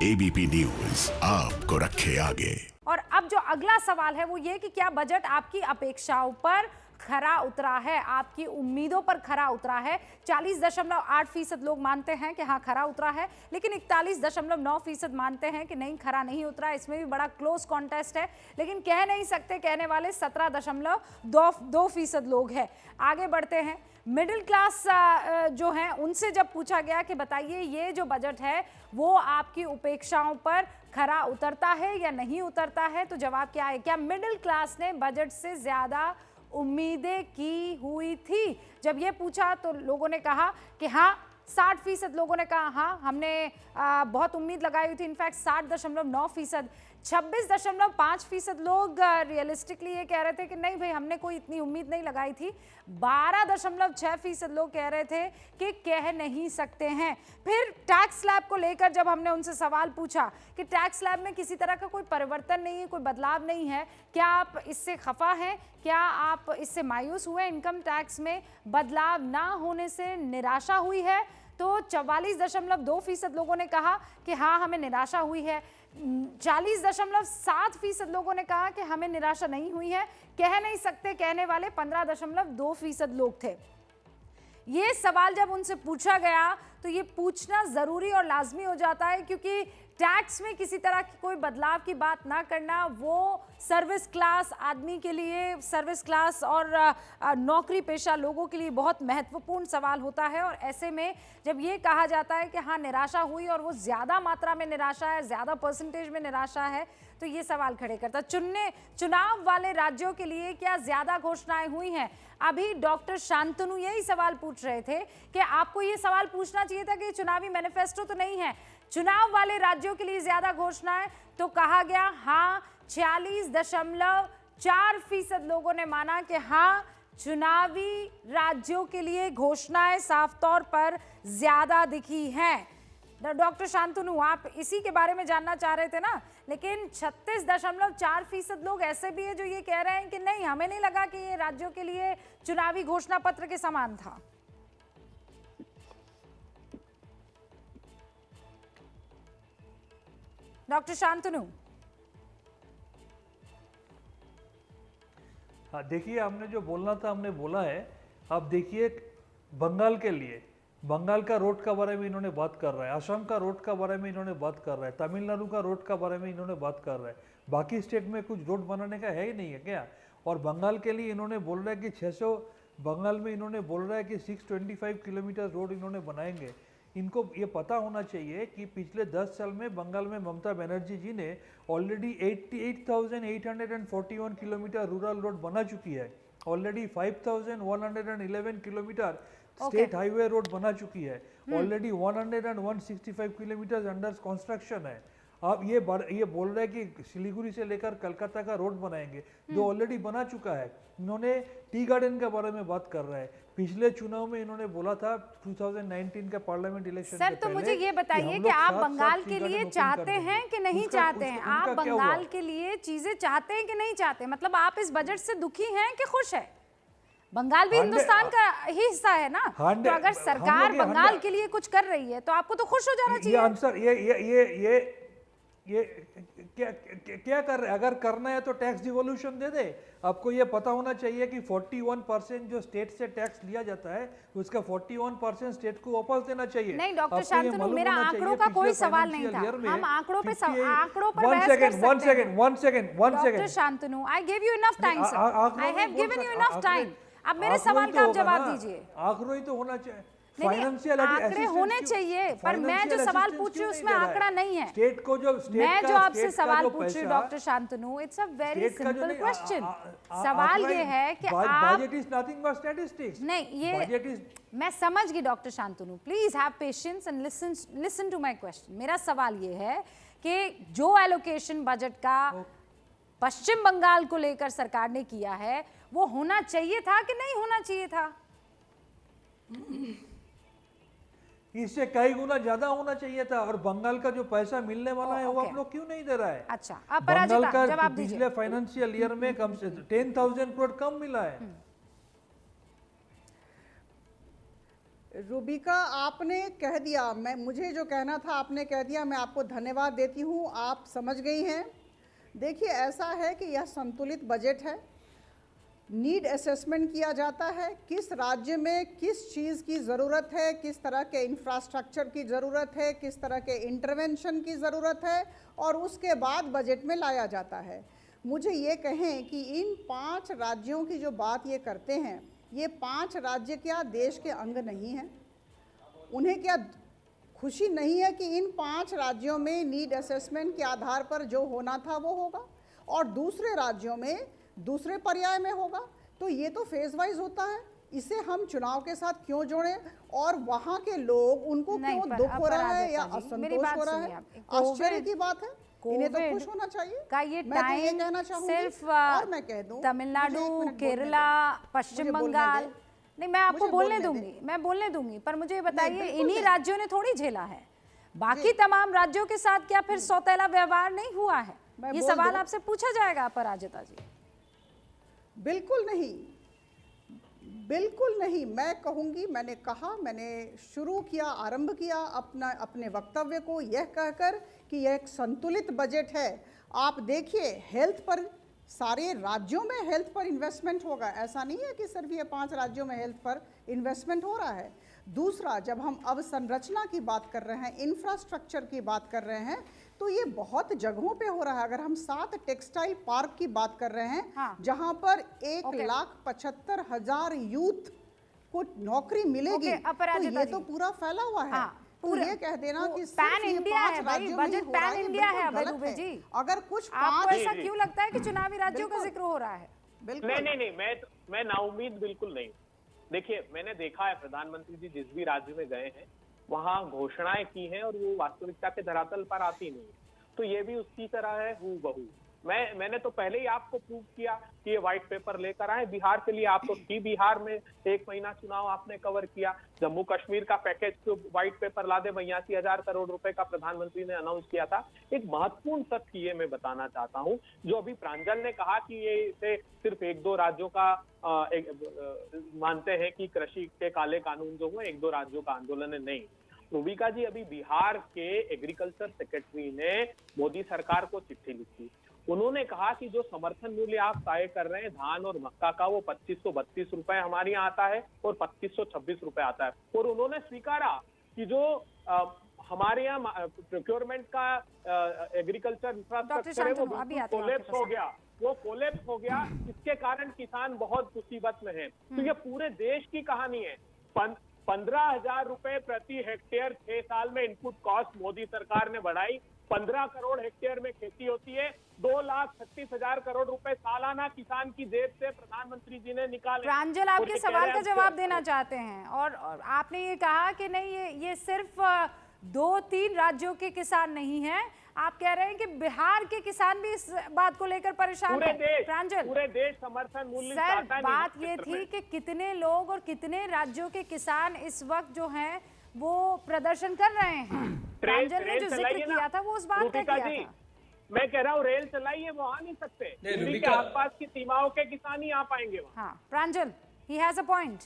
ABP news आपको रखे आगे। और अब जो अगला सवाल है वो ये कि क्या बजट आपकी अपेक्षाओं पर खरा उतरा है, आपकी उम्मीदों पर खरा उतरा है। 40.8% लोग मानते हैं कि हाँ खरा उतरा है, लेकिन 41.9% मानते हैं कि नहीं खरा नहीं उतरा। इसमें भी बड़ा क्लोज कॉन्टेस्ट है, लेकिन कह नहीं सकते, कहने वाले 17.2% लोग हैं। आगे बढ़ते हैं। मिडिल क्लास जो हैं उनसे जब पूछा गया कि बताइए ये जो बजट है वो आपकी उपेक्षाओं पर खरा उतरता है या नहीं उतरता है, तो जवाब क्या है? क्या मिडिल क्लास ने बजट से ज्यादा उम्मीदें की हुई थी? जब ये पूछा तो लोगों ने कहा कि हाँ, 60% लोगों ने कहा हाँ हमने बहुत उम्मीद लगाई हुई थी। इनफैक्ट 60.9%, 26.5% लोग रियलिस्टिकली ये कह रहे थे कि नहीं भाई हमने कोई इतनी उम्मीद नहीं लगाई थी। 12.6% लोग कह रहे थे कि कह नहीं सकते हैं। फिर टैक्स स्लैब को लेकर जब हमने उनसे सवाल पूछा कि टैक्स स्लैब में किसी तरह का कोई परिवर्तन नहीं है, कोई बदलाव नहीं है, क्या आप इससे खफा हैं, क्या आप इससे मायूस हुए? इनकम टैक्स में बदलाव ना होने से निराशा हुई है? तो 44.2% लोगों ने कहा कि हाँ हमें निराशा हुई है। 40.7% लोगों ने कहा कि हमें निराशा नहीं हुई है। कह नहीं सकते कहने वाले 15.2% लोग थे। ये सवाल जब उनसे पूछा गया तो ये पूछना जरूरी और लाजमी हो जाता है, क्योंकि टैक्स में किसी तरह की कोई बदलाव की बात ना करना वो सर्विस क्लास आदमी के लिए, सर्विस क्लास और नौकरी पेशा लोगों के लिए बहुत महत्वपूर्ण सवाल होता है। और ऐसे में जब ये कहा जाता है कि हाँ निराशा हुई और वो ज़्यादा मात्रा में निराशा है, ज़्यादा परसेंटेज में निराशा है, तो ये सवाल खड़े करता। चुनाव वाले राज्यों के लिए क्या ज़्यादा घोषणाएं हुई हैं? अभी डॉक्टर शांतनु यही सवाल पूछ रहे थे कि आपको ये सवाल पूछना चाहिए था कि चुनावी मैनिफेस्टो तो नहीं है, चुनाव वाले राज्यों के लिए ज्यादा घोषणाएं, तो कहा गया हाँ 46.4% लोगों ने माना कि हाँ चुनावी राज्यों के लिए घोषणाएं साफ तौर पर ज्यादा दिखी हैं। डॉक्टर शांतनु आप इसी के बारे में जानना चाह रहे थे ना, लेकिन 36.4% लोग ऐसे भी है जो ये कह रहे हैं कि नहीं हमें नहीं लगा कि ये राज्यों के लिए चुनावी घोषणा पत्र के समान था। डॉक्टर शांतनु। हाँ देखिए, हमने जो बोलना था हमने बोला है। अब देखिए बंगाल के लिए, बंगाल का रोड का बारे में इन्होंने बात कर रहा है, असम का रोड का बारे में इन्होंने बात कर रहा है, तमिलनाडु का रोड का बारे में इन्होंने बात कर रहा है। बाकी स्टेट में कुछ रोड बनाने का है ही नहीं है क्या? और बंगाल के लिए इन्होंने बोल रहा है कि 600, बंगाल में इन्होंने बोल रहा है कि 625 किलोमीटर रोड इन्होंने बनाएंगे। इनको ये पता होना चाहिए कि पिछले 10 साल में बंगाल में ममता बनर्जी जी ने ऑलरेडी 88,841 किलोमीटर रूरल रोड बना चुकी है। Already 5,111 kilometre state highway road बना चुकी है। ऑलरेडी 165 किलोमीटर अंडर कंस्ट्रक्शन है। अब ये बोल रहे हैं कि सिलीगुड़ी से लेकर कलकत्ता का रोड बनाएंगे, जो ऑलरेडी बना चुका है। इन्होंने टी गार्डन के बारे में बात कर रहे हैं। पिछले चुनाव में इन्होंने बोला था 2019 के पार्लियामेंट इलेक्शन सर, तो मुझे ये बताइए कि आप बंगाल के लिए चाहते हैं कि नहीं चाहते हैं? आप बंगाल के लिए चीजें चाहते हैं कि नहीं चाहते? मतलब आप इस बजट से दुखी हैं कि खुश है? बंगाल भी हिंदुस्तान का ही हिस्सा है ना, तो अगर सरकार बंगाल के लिए कुछ कर रही है तो आपको तो खुश हो जाना चाहिए। ये आंसर ये क्या कर रहे? अगर करना है तो टैक्स डिवोल्यूशन दे दे। आपको ये पता होना चाहिए कि 41% जो स्टेट से टैक्स लिया जाता है उसका 41% स्टेट को वापस देना चाहिए। नहीं डॉक्टर शांतनु, मेरा आंकड़ों का कोई सवाल नहीं था। हम आंकड़ों पे आंकड़ों पर बहस कर सकते हैं। One second doctor Shantanu, I give you enough time sir, I have given you enough time. अब मेरे सवाल का आप जवाब दीजिए। आंकड़ों ही तो होना चाहिए, आंकड़े होने चाहिए, पर मैं जो सवाल पूछ रही हूँ उसमें आंकड़ा नहीं है। स्टेट को मैं जो आपसे सवाल पूछ रही हूँ doctor Shantanu, it's a very simple question. सवाल ये है कि आप budget is nothing but statistics. नहीं, ये मैं समझ गई doctor Shantanu, please have patience and listen to my question. मेरा सवाल ये है कि जो एलोकेशन बजट का पश्चिम बंगाल को लेकर सरकार ने किया है वो होना चाहिए था कि नहीं होना चाहिए था? इससे कई गुना ज्यादा होना चाहिए था। और बंगाल का जो पैसा मिलने वाला है वो आप लोग क्यों नहीं दे रहा है? अच्छा, बंगाल का पिछले फाइनेंशियल ईयर में कम से 10,000 करोड़ कम मिला है। रूबिका, आपने कह दिया, मुझे जो कहना था आपने कह दिया। मैं आपको धन्यवाद देती हूँ, आप समझ गई हैं। देखिए, ऐसा है कि यह संतुलित बजट है। नीड असेसमेंट किया जाता है, किस राज्य में किस चीज़ की ज़रूरत है, किस तरह के इंफ्रास्ट्रक्चर की ज़रूरत है, किस तरह के इंटरवेंशन की ज़रूरत है, और उसके बाद बजट में लाया जाता है। मुझे ये कहें कि इन 5 राज्यों की जो बात ये करते हैं, ये 5 राज्य क्या देश के अंग नहीं हैं? उन्हें क्या खुशी नहीं है कि इन 5 राज्यों में नीड असेसमेंट के आधार पर जो होना था वो होगा और दूसरे राज्यों में दूसरे पर्याय में होगा? तो ये तो फेज वाइज होता है, इसे हम चुनाव के साथ क्यों जोड़ें? और वहाँ के लोग, उनको क्यों दुख हो रहा है या असंतोष हो रहा है? आश्चर्य की बात है, इन्हें तो खुश होना चाहिए। का ये मैं तो ये टाइम कहना चाहूंगी, सिर्फ और मैं कह दूं, तमिलनाडु, केरला, पश्चिम बंगाल, नहीं मैं आपको बोलने दूंगी, मैं बोलने दूंगी, पर मुझे ये बताइए इन्हीं राज्यों ने थोड़ी झेला है, बाकी तमाम राज्यों के साथ क्या फिर सौतेला व्यवहार नहीं हुआ है? ये सवाल आपसे पूछा जाएगा अपराजिता जी। बिल्कुल नहीं, बिल्कुल नहीं। मैं कहूँगी, मैंने कहा, मैंने शुरू किया, आरंभ किया अपने वक्तव्य को यह कहकर कि यह एक संतुलित बजट है। आप देखिए, हेल्थ पर, सारे राज्यों में हेल्थ पर इन्वेस्टमेंट होगा। ऐसा नहीं है कि सिर्फ ये 5 राज्यों में हेल्थ पर इन्वेस्टमेंट हो रहा है। दूसरा, जब हम अवसंरचना की बात कर रहे हैं, इंफ्रास्ट्रक्चर की बात कर रहे हैं, तो ये बहुत जगहों पे हो रहा है। अगर हम 7 टेक्सटाइल पार्क की बात कर रहे हैं, हाँ। जहां पर 1,75,000 यूथ को नौकरी मिलेगी, तो ये तो पूरा फैला हुआ है। हाँ, तो ये कह देना कि पैन इंडिया है भाई, बजट पैन इंडिया है अभय दुबे जी। अगर कुछ आपको ऐसा क्यों लगता है कि चुनावी राज्यों का जिक्र हो रहा है? बिल्कुल नहीं, मैं नाउम्मीद बिल्कुल नहीं। देखिए, मैंने देखा है प्रधानमंत्री जी जिस भी राज्य में गए हैं वहां घोषणाएं की हैं और वो वास्तविकता के धरातल पर आती नहीं। तो ये भी उसी तरह है हूबहू। मैंने तो पहले ही आपको प्रूव किया कि ये व्हाइट पेपर लेकर आए। बिहार के लिए आप तो थी, बिहार में 1 महीना चुनाव आपने कवर किया। जम्मू कश्मीर का पैकेज तो व्हाइट पेपर ला दे, 82,000 करोड़ रुपए का प्रधानमंत्री ने अनाउंस किया था। एक महत्वपूर्ण तथ्य ये मैं बताना चाहता हूँ, जो अभी प्रांजल ने कहा कि ये इसे सिर्फ 1-2 राज्यों का मानते हैं कि कृषि के काले कानून जो हुए 1-2 राज्यों का आंदोलन है। नहीं, रूबिका जी, अभी बिहार के एग्रीकल्चर सेक्रेटरी ने मोदी सरकार को चिट्ठी लिखी। उन्होंने कहा कि जो समर्थन मूल्य आप तय कर रहे हैं धान और मक्का का, वो 2532 रुपए हमारे यहाँ आता है और 2526 रुपए आता है। और उन्होंने स्वीकारा कि जो हमारे यहाँ प्रोक्योरमेंट का एग्रीकल्चर इंफ्रास्ट्रक्चर है वो कोलैप्स हो गया, वो कोलैप्स हो गया। इसके कारण किसान बहुत मुसीबत में है। तो ये पूरे देश की कहानी है। 15,000 रुपए प्रति हेक्टेयर 6 साल में इनपुट कॉस्ट मोदी सरकार ने बढ़ाई। 15 करोड़ हेक्टेयर में खेती होती है। 2,36,000 करोड़ रुपए सालाना किसान की जेब से प्रधानमंत्री जी ने निकाले। प्रांजल आपके सवाल का जवाब देना चाहते हैं और आपने ये कहा कि नहीं, ये सिर्फ 2-3 राज्यों के किसान नहीं हैं। आप कह रहे हैं कि बिहार के किसान भी इस बात को लेकर परेशान हैं। प्रांजल, पूरे देश समर्थन मूल्य सर, बात ये थी कि कितने लोग और कितने राज्यों के किसान इस वक्त जो हैं वो प्रदर्शन कर रहे हैं। प्रांजल ने जो जिक्र किया था वो उस बात का किया था। मैं कह रहा हूँ रेल चलाइए, वो आ नहीं सकते। दिल्ली के आसपास की सीमाओं के किसान ही आ पाएंगे वहाँ। हाँ, प्रांजल, ही हैज अ पॉइंट।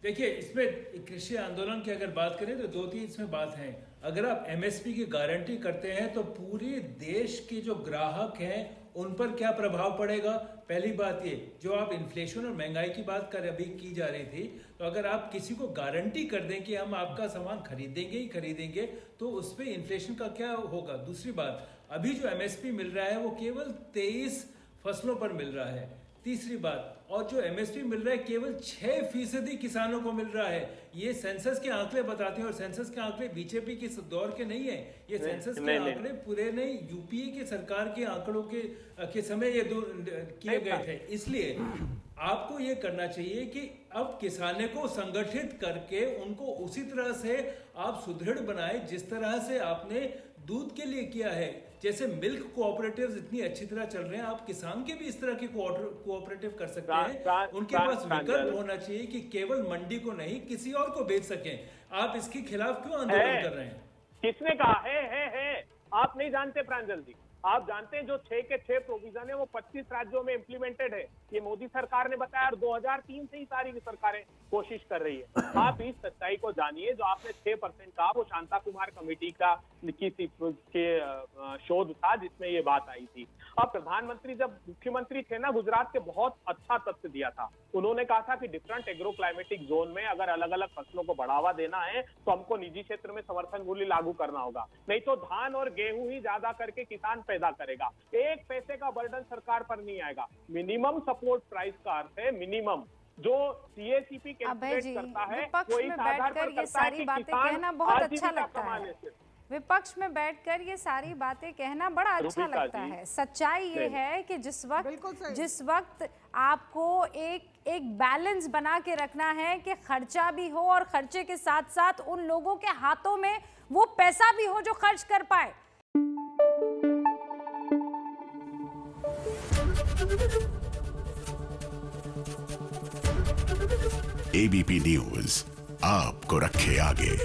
देखिए, इसमें कृषि आंदोलन की अगर बात करें तो 2-3 इसमें बात है। अगर आप एमएसपी की गारंटी करते हैं तो पूरे देश के जो ग्राहक हैं उन पर क्या प्रभाव पड़ेगा? पहली बात ये, जो आप इन्फ्लेशन और महंगाई की बात अभी की जा रही थी, तो अगर आप किसी को गारंटी कर दें कि हम आपका सामान खरीदेंगे ही खरीदेंगे, तो उस पर इन्फ्लेशन का क्या होगा? दूसरी बात, अभी जो एमएसपी मिल रहा है वो केवल 23 फसलों पर मिल रहा है। तीसरी बात, और जो एमएसपी मिल रहा है केवल 6% किसानों को मिल रहा है। ये सेंसस के आंकड़े बताते हैं और सेंसस के आंकड़े बीजेपी के दौर के नहीं है। ये सेंसस के आंकड़े पूरे नहीं, यूपीए के सरकार के आंकड़ों के समय ये किए गए थे। इसलिए आपको ये करना चाहिए कि अब किसानों को संगठित करके उनको उसी तरह से आप सुदृढ़ बनाए जिस तरह से आपने दूध के लिए किया है। जैसे मिल्क कोऑपरेटिव्स इतनी अच्छी तरह चल रहे हैं, आप किसान के भी इस तरह के कोऑपरेटिव कर सकते हैं। उनके पास विकल्प होना चाहिए कि केवल मंडी को नहीं किसी और को बेच सकें। आप इसके खिलाफ क्यों आंदोलन कर रहे हैं? किसने कहा है? आप नहीं जानते प्रांजल जी, आप जानते हैं जो 6 के 6 प्रोविजन है वो 25 राज्यों में इम्प्लीमेंटेड है, ये मोदी सरकार ने बताया, और 2003 से ही सारी सरकारें कोशिश कर रही है। आप इस सच्चाई को जानिए, जो आपने 6% कहा वो शांता कुमार कमेटी का शोध था जिसमें ये बात आई थी। अब प्रधानमंत्री जब मुख्यमंत्री थे ना गुजरात के, बहुत अच्छा तथ्य दिया था। उन्होंने कहा था कि डिफरेंट एग्रो क्लाइमेटिक जोन में अगर अलग अलग फसलों को बढ़ावा देना है तो हमको निजी क्षेत्र में समर्थन मूल्य लागू करना होगा, नहीं तो धान और गेहूं ही ज्यादा करके किसान पैदा करेगा, 1 पैसे का बर्डन सरकार पर नहीं आएगा। मिनिमम सपोर्ट प्राइस का अर्थ है मिनिमम जो सीएसीपी कैलकुलेट करता है, विपक्ष वो में इस आधार बैठकर पर ये करता है सारी कि बातें किसान कहना बहुत अच्छा आजीविका लगता कमाने है। से। विपक्ष में बैठकर ये सारी बातें कहना बड़ा अच्छा रूबिका लगता जी। है। सच्चाई ये है कि बिल्कुल सही। जिस वक्त आपको एक बैलेंस बना के रखना है कि खर्चा भी हो और खर्चे के साथ साथ उन लोगों के हाथों में वो पैसा भी हो जो खर्च कर पाए। एबीपी न्यूज आपको रखे आगे।